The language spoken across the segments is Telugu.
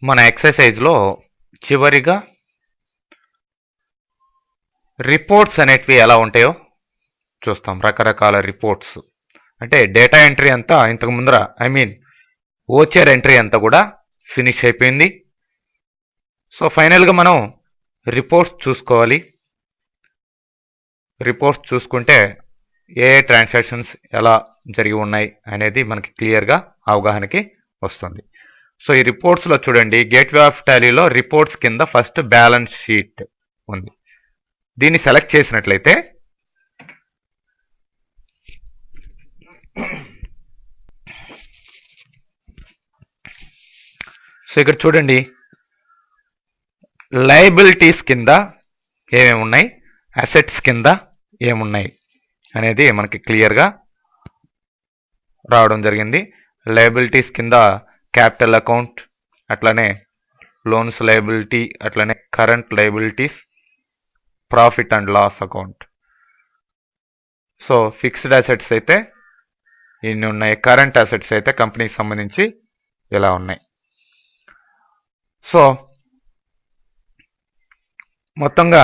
మన ఎక్సర్సైజ్లో చివరిగా రిపోర్ట్స్ అనేటివి ఎలా ఉంటాయో చూస్తాం. రకరకాల రిపోర్ట్స్ అంటే డేటా ఎంట్రీ అంతా ఇంతకు ముందర ఓచర్ ఎంట్రీ అంతా కూడా ఫినిష్ అయిపోయింది. సో ఫైనల్గా మనం రిపోర్ట్స్ చూసుకోవాలి. రిపోర్ట్స్ చూసుకుంటే ఏ ట్రాన్సాక్షన్స్ ఎలా జరిగి ఉన్నాయి అనేది మనకి క్లియర్గా అవగాహనకి వస్తుంది. సో ఈ రిపోర్ట్స్లో చూడండి, గేట్వే ఆఫ్ టాలీలో రిపోర్ట్స్ కింద ఫస్ట్ బ్యాలెన్స్ షీట్ ఉంది. దీన్ని సెలెక్ట్ చేసినట్లయితే సో ఇక్కడ చూడండి, లయబిలిటీస్ కింద ఏమేమి ఉన్నాయి, అసెట్స్ కింద ఏమున్నాయి అనేది మనకి క్లియర్గా రావడం జరిగింది. లయబిలిటీస్ కింద క్యాపిటల్ అకౌంట్, అట్లానే లోన్స్ లయబిలిటీ, అట్లనే current liabilities, profit and loss account. So fixed assets అయితే ఇన్ని ఉన్నాయి, కరెంట్ అసెట్స్ అయితే కంపెనీకి సంబంధించి ఇలా ఉన్నాయి. సో మొత్తంగా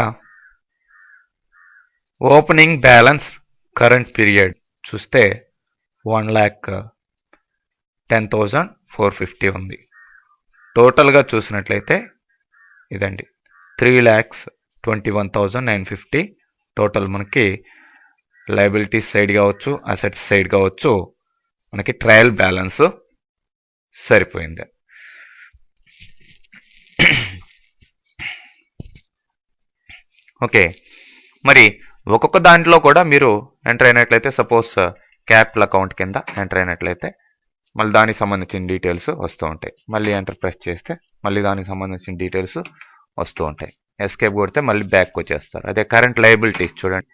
ఓపెనింగ్ బ్యాలెన్స్ కరెంట్ పీరియడ్ చూస్తే 1,10,450 ఉంది. టోటల్గా చూసినట్లయితే ఇదండి 3,21,950 టోటల్ మనకి లయబిలిటీస్ సైడ్ కావచ్చు, అసెట్స్ సైడ్ కావచ్చు, మనకి ట్రయల్ బ్యాలెన్స్ సరిపోయింది. ఓకే, మరి ఒక్కొక్క దాంట్లో కూడా మీరు ఎంటర్ అయినట్లయితే, సపోజ్ క్యాపిటల్ అకౌంట్ కింద ఎంటర్ అయినట్లయితే మళ్ళీ దానికి సంబంధించిన డీటెయిల్స్ వస్తూ ఉంటాయి. మళ్ళీ ఎంటర్ ప్రెస్ చేస్తే మళ్ళీ దానికి సంబంధించిన డీటెయిల్స్ వస్తూ ఉంటాయి. ఎస్కేప్ కొడితే మళ్ళీ బ్యాక్ వచ్చేస్తారు. అదే కరెంట్ లయబిలిటీస్ చూడండి,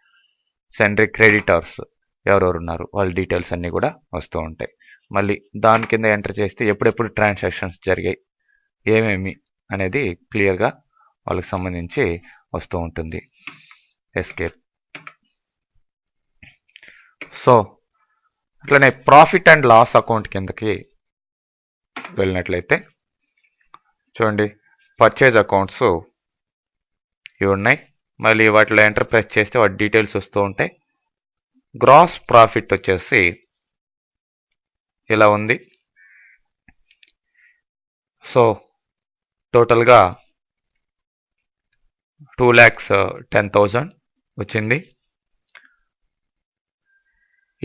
సెండ్రీ క్రెడిటర్స్ ఎవరెవరు ఉన్నారు వాళ్ళ డీటెయిల్స్ అన్నీ కూడా వస్తూ ఉంటాయి. మళ్ళీ దాని కింద ఎంటర్ చేస్తే ఎప్పుడెప్పుడు ట్రాన్సాక్షన్స్ జరిగాయి, ఏమేమి అనేది క్లియర్గా వాళ్ళకి సంబంధించి వస్తూ ఉంటుంది. ఎస్కేప్. సో అట్లనే ప్రాఫిట్ అండ్ లాస్ అకౌంట్ కిందకి వెళ్ళినట్లయితే చూడండి, పర్చేజ్ అకౌంట్స్ ఇవి ఉన్నాయి. మళ్ళీ వాటిలో ఎంటర్ ప్రెస్ చేస్తే వాటి డీటెయిల్స్ వస్తూ ఉంటాయి. గ్రాస్ ప్రాఫిట్ వచ్చేసి ఇలా ఉంది. సో టోటల్గా 2,10,000 వచ్చింది.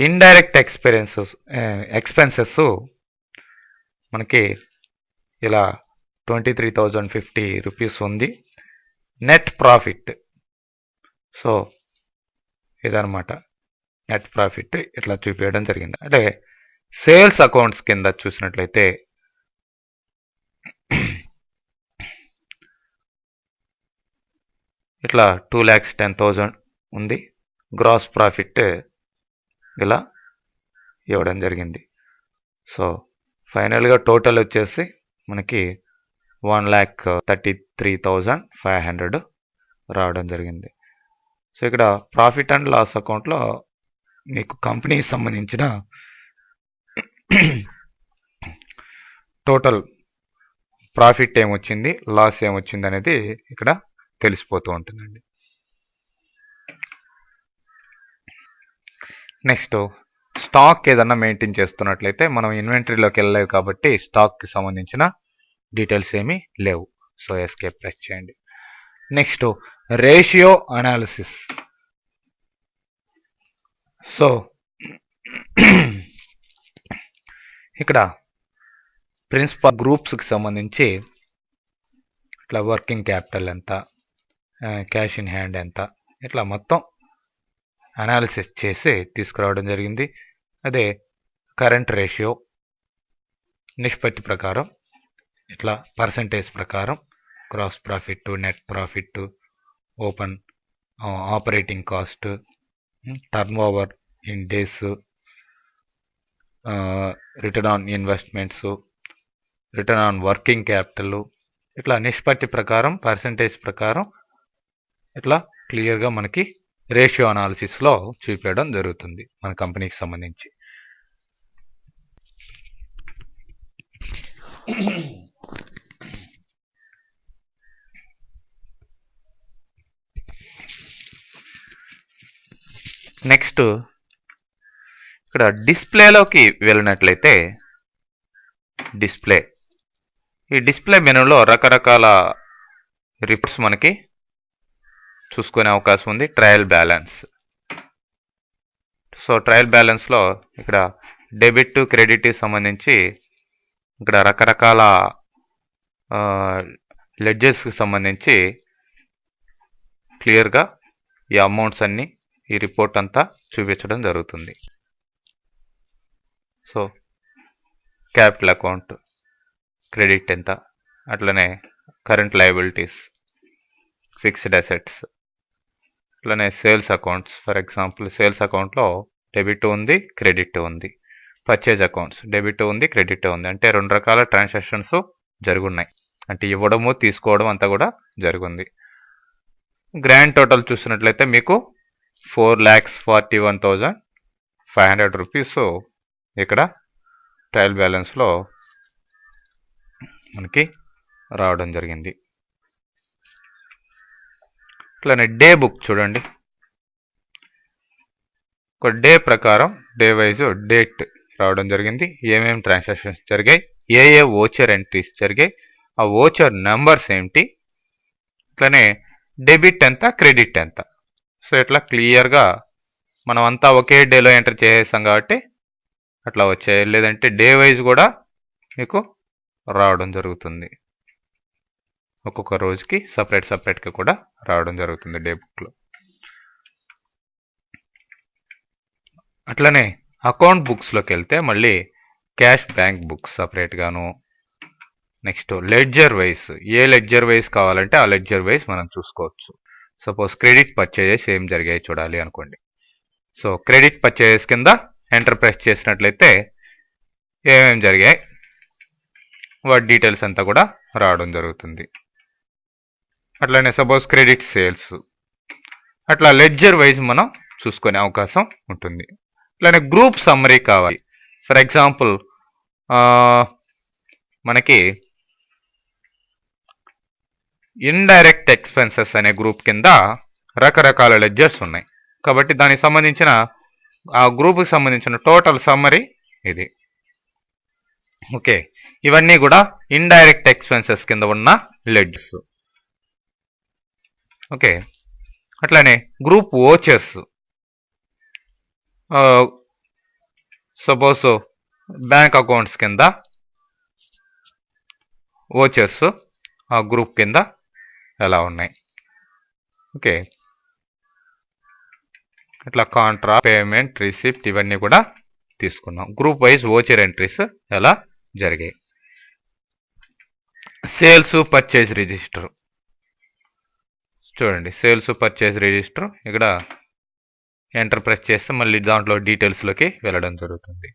ఇండైరెక్ట్ ఎక్స్పెన్సెస్ మనకి ఇలా 23,050 రూపీస్ ఉంది. నెట్ ప్రాఫిట్, సో ఇదనమాట నెట్ ప్రాఫిట్ ఇట్లా చూపించడం జరిగింది. అంటే సేల్స్ అకౌంట్స్ కింద చూసినట్లయితే ఇట్లా 2,10,000 ఉంది. గ్రాస్ ప్రాఫిట్ ఇలా ఇవ్వడం జరిగింది. సో ఫైనల్గా టోటల్ వచ్చేసి మనకి 1,33,500 రావడం జరిగింది. సో ఇక్కడ ప్రాఫిట్ అండ్ లాస్ అకౌంట్లో మీకు కంపెనీకి సంబంధించిన టోటల్ ప్రాఫిట్ ఏమొచ్చింది, లాస్ ఏమొచ్చింది అనేది ఇక్కడ తెలిసిపోతూ ఉంటుందండి. నెక్స్ట్ స్టాక్ ఏదన్నా మెయింటైన్ చేస్తున్నట్లయితే మనం ఇన్వెంటరీలోకి వెళ్ళలేవు కాబట్టి స్టాక్కి సంబంధించిన డీటెయిల్స్ ఏమీ లేవు. సో ఎస్కేప్ ప్రెస్ చేయండి. Next ratio analysis. సో ఇక్కడ ప్రిన్సిపల్ గ్రూప్స్కి సంబంధించి ఇట్లా వర్కింగ్ క్యాపిటల్ ఎంత, క్యాష్ ఇన్ హ్యాండ్ ఎంత, ఇట్లా మొత్తం అనాలిసిస్ చేసి తీసుకురావడం జరిగింది. అదే కరెంట్ రేషియో నిష్పత్తి ప్రకారం, ఇట్లా పర్సంటేజ్ ప్రకారం gross profit, net profit, open operating cost, turnover in days, return on investments, return on working capital, ఇట్లా నిష్పత్తి ప్రకారం, పర్సంటేజ్ ప్రకారం ఇట్లా క్లియర్గా మనకి రేషియో అనాలిసిస్లో చూపించడం జరుగుతుంది మన కంపెనీకి సంబంధించి. నెక్స్ట్ ఇక్కడ డిస్ప్లేలోకి వెళ్ళినట్లయితే డిస్ప్లే, ఈ డిస్ప్లే మెనూలో రకరకాల రిపోర్ట్స్ మనకి చూసుకునే అవకాశం ఉంది. Trial balance. సో ట్రయల్ బ్యాలెన్స్లో ఇక్కడ డెబిట్ టు క్రెడిట్ సంబంధించి ఇక్కడ రకరకాల లెడ్జెస్కి సంబంధించి క్లియర్గా ఈ అమౌంట్స్ అన్నీ ఈ రిపోర్ట్ అంతా చూపించడం జరుగుతుంది. సో క్యాపిటల్ అకౌంట్ క్రెడిట్ ఎంత, అట్లనే కరెంట్ లయబిలిటీస్, ఫిక్స్డ్ అసెట్స్, అట్లనే sales accounts. For example sales అకౌంట్లో డెబిట్ ఉంది, క్రెడిట్ ఉంది. పర్చేజ్ అకౌంట్స్ డెబిట్ ఉంది, క్రెడిట్ ఉంది. అంటే 2 రకాల ట్రాన్సాక్షన్స్ జరుగున్నాయి. అంటే ఇవ్వడము తీసుకోవడం అంతా కూడా జరుగుంది. గ్రాండ్ టోటల్ చూసినట్లయితే మీకు 4,41,500 రూపీస్ ఇక్కడ ట్రయల్ బ్యాలెన్స్లో మనకి రావడం జరిగింది. అట్లనే డే బుక్ చూడండి. ఒక డే ప్రకారం డే వైజ్ డేట్ రావడం జరిగింది. ఏమేమి ట్రాన్సాక్షన్స్ జరిగాయి, ఏ ఓచర్ ఎంట్రీస్ జరిగాయి, ఆ ఓచర్ నెంబర్స్ ఏంటి, అట్లనే డెబిట్ ఎంత, క్రెడిట్ ఎంత. సో ఇట్లా క్లియర్గా మనం అంతా ఒకే డేలో ఎంటర్ చేసేసాం కాబట్టి అట్లా వచ్చాయి. లేదంటే డే వైజ్ కూడా మీకు రావడం జరుగుతుంది. ఒక్కొక్క రోజుకి సపరేట్గా కూడా రావడం జరుగుతుంది డే బుక్లో. అట్లనే అకౌంట్ బుక్స్లోకి వెళ్తే మళ్ళీ క్యాష్ బ్యాంక్ బుక్స్ సపరేట్గాను, నెక్స్ట్ లెడ్జర్ వైజ్, ఏ లెడ్జర్ వైజ్ కావాలంటే ఆ లెడ్జర్ వైజ్ మనం చూసుకోవచ్చు. సపోజ్ క్రెడిట్ పర్చేజెస్ ఏం జరిగాయి చూడాలి అనుకోండి. సో క్రెడిట్ పర్చేజెస్ కింద ఎంటర్ ప్రెస్ చేసినట్లయితే ఏమేమి జరిగాయి వాటి డీటెయిల్స్ అంతా కూడా రావడం జరుగుతుంది. అట్లనే సపోజ్ క్రెడిట్ సేల్స్, అట్లా లెడ్జర్ వైజ్ మనం చూసుకునే అవకాశం ఉంటుంది. అట్లనే గ్రూప్ సమ్మరీ కావాలి. ఫర్ ఎగ్జాంపుల్ మనకి ఇండైరెక్ట్ ఎక్స్పెన్సెస్ అనే గ్రూప్ కింద రకరకాల లెడ్జర్స్ ఉన్నాయి. కాబట్టి దానికి సంబంధించిన ఆ గ్రూప్కి సంబంధించిన టోటల్ సమ్మరీ ఇది. ఓకే, ఇవన్నీ కూడా ఇండైరెక్ట్ ఎక్స్పెన్సెస్ కింద ఉన్న లెడ్జర్స్. ఓకే, అట్లనే group vouchers. Suppose bank accounts కింద ఓచర్స్ ఆ గ్రూప్ కింద ఎలా ఉన్నాయి. ఓకే, ఇట్లా కాంట్రా, పేమెంట్, రిసిప్ట్ ఇవన్నీ కూడా తీసుకున్నాం. గ్రూప్ వైజ్ ఓచర్ ఎంట్రీస్ ఎలా జరిగాయి. సేల్స్ పర్చేజ్ రిజిస్టర్ చూడండి. సేల్స్ పర్చేజ్ రిజిస్టర్ ఇక్కడ ఎంటర్ ప్రెస్ చేస్తే మళ్ళీ దాంట్లో డీటెయిల్స్లోకి వెళ్ళడం జరుగుతుంది.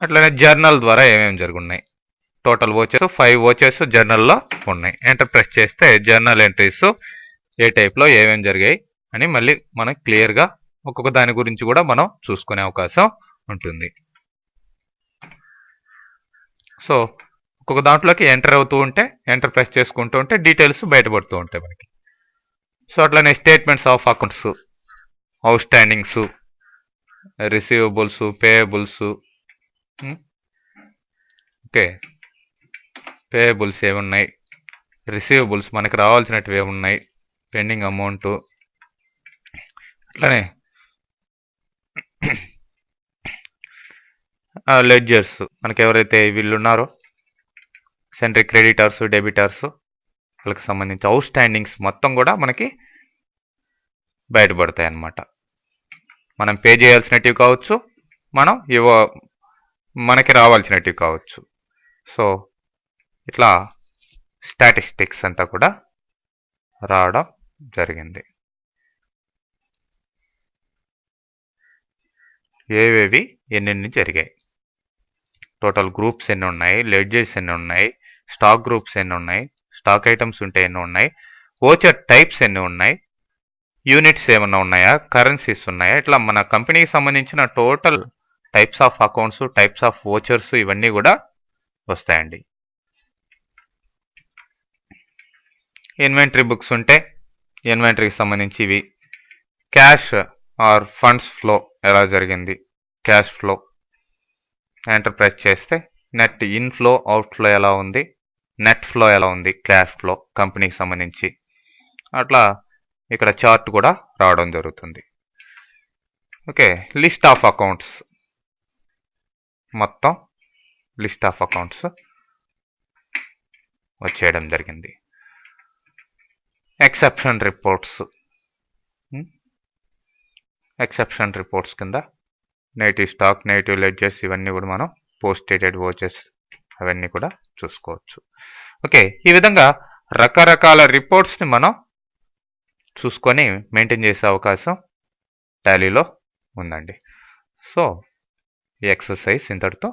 అట్లనే జర్నల్ ద్వారా ఏమేమి జరుగున్నాయి. టోటల్ ఓచర్స్ 5 ఓచర్స్ జర్నల్లో ఉన్నాయి. ఎంటర్ ప్రెస్ చేస్తే జర్నల్ ఎంట్రీస్ ఏ టైప్లో ఏమేమి జరిగాయి అని మళ్ళీ మనకి క్లియర్గా ఒక్కొక్క దాని గురించి కూడా మనం చూసుకునే అవకాశం ఉంటుంది. సో ఒక్కొక్క దాంట్లోకి ఎంటర్ అవుతూ ఉంటే, ఎంటర్ ప్రెస్ చేసుకుంటూ ఉంటే డీటెయిల్స్ బయటపడుతూ ఉంటాయి మనకి. సో అట్లనే statements of accounts, out standings, receivables, payables. Okay, payables ఏమున్నాయి, రిసీవబుల్స్ మనకి రావాల్సినవి ఏమున్నాయి, పెండింగ్ అమౌంట్. అట్లనే లెడ్జర్స్ మనకి ఎవరైతే వీళ్ళు ఉన్నారో సెంట్రీ క్రెడిటర్స్, డెబిటర్స్, వాళ్ళకి సంబంధించి అవుట్ స్టాండింగ్స్ మొత్తం కూడా మనకి బయటపడతాయి అన్నమాట. మనం పే చేయాల్సినవి కావచ్చు, మనకి రావాల్సినవి కావచ్చు. సో ఇట్లా స్టాటిస్టిక్స్ అంతా కూడా రావడం జరిగింది. ఏవేవి ఎన్నెన్ని జరిగాయి, టోటల్ గ్రూప్స్ ఎన్ని ఉన్నాయి, లెడ్జెస్ ఎన్ని ఉన్నాయి, స్టాక్ గ్రూప్స్ ఎన్ని ఉన్నాయి, స్టాక్ ఐటమ్స్ ఉంటే ఎన్ని ఉన్నాయి, ఓచర్ టైప్స్ ఎన్ని ఉన్నాయి, యూనిట్స్ ఏమన్నా ఉన్నాయా, కరెన్సీస్ ఉన్నాయా, ఇట్లా మన కంపెనీకి సంబంధించిన total types of accounts, types of vouchers ఇవన్నీ కూడా వస్తాయండి. ఇన్వెంటరీ బుక్స్ ఉంటే ఇన్వెంటరీకి సంబంధించి ఇవి, క్యాష్ ఆర్ ఫండ్స్ ఫ్లో ఎలా జరిగింది, క్యాష్ ఫ్లో ఎంటర్ ప్రెస్ చేస్తే నెట్ ఇన్ఫ్లో అవుట్ఫ్లో ఎలా ఉంది, నెట్ ఫ్లో ఎలా ఉంది, క్యాష్ ఫ్లో కంపెనీకి సంబంధించి అట్లా ఇక్కడ చార్ట్ కూడా రావడం జరుగుతుంది. ఓకే, లిస్ట్ ఆఫ్ అకౌంట్స్, మొత్తం లిస్ట్ ఆఫ్ అకౌంట్స్ వచ్చేయడం జరిగింది. ఎక్సెప్షన్ రిపోర్ట్స్, ఎక్సెప్షన్ రిపోర్ట్స్ కింద నెగిటివ్ స్టాక్, నెగిటివ్ లెడ్జర్స్ ఇవన్నీ కూడా మనం పోస్ట్ డేటెడ్ వాచెస్ అవన్నీ కూడా చూసుకోవచ్చు. ఓకే, ఈ విధంగా రకరకాల రిపోర్ట్స్ని మనం చూసుకొని మెయింటైన్ చేసే అవకాశం టాలీలో ఉందండి. సో ఈ ఎక్సర్సైజ్ ఇంతటితో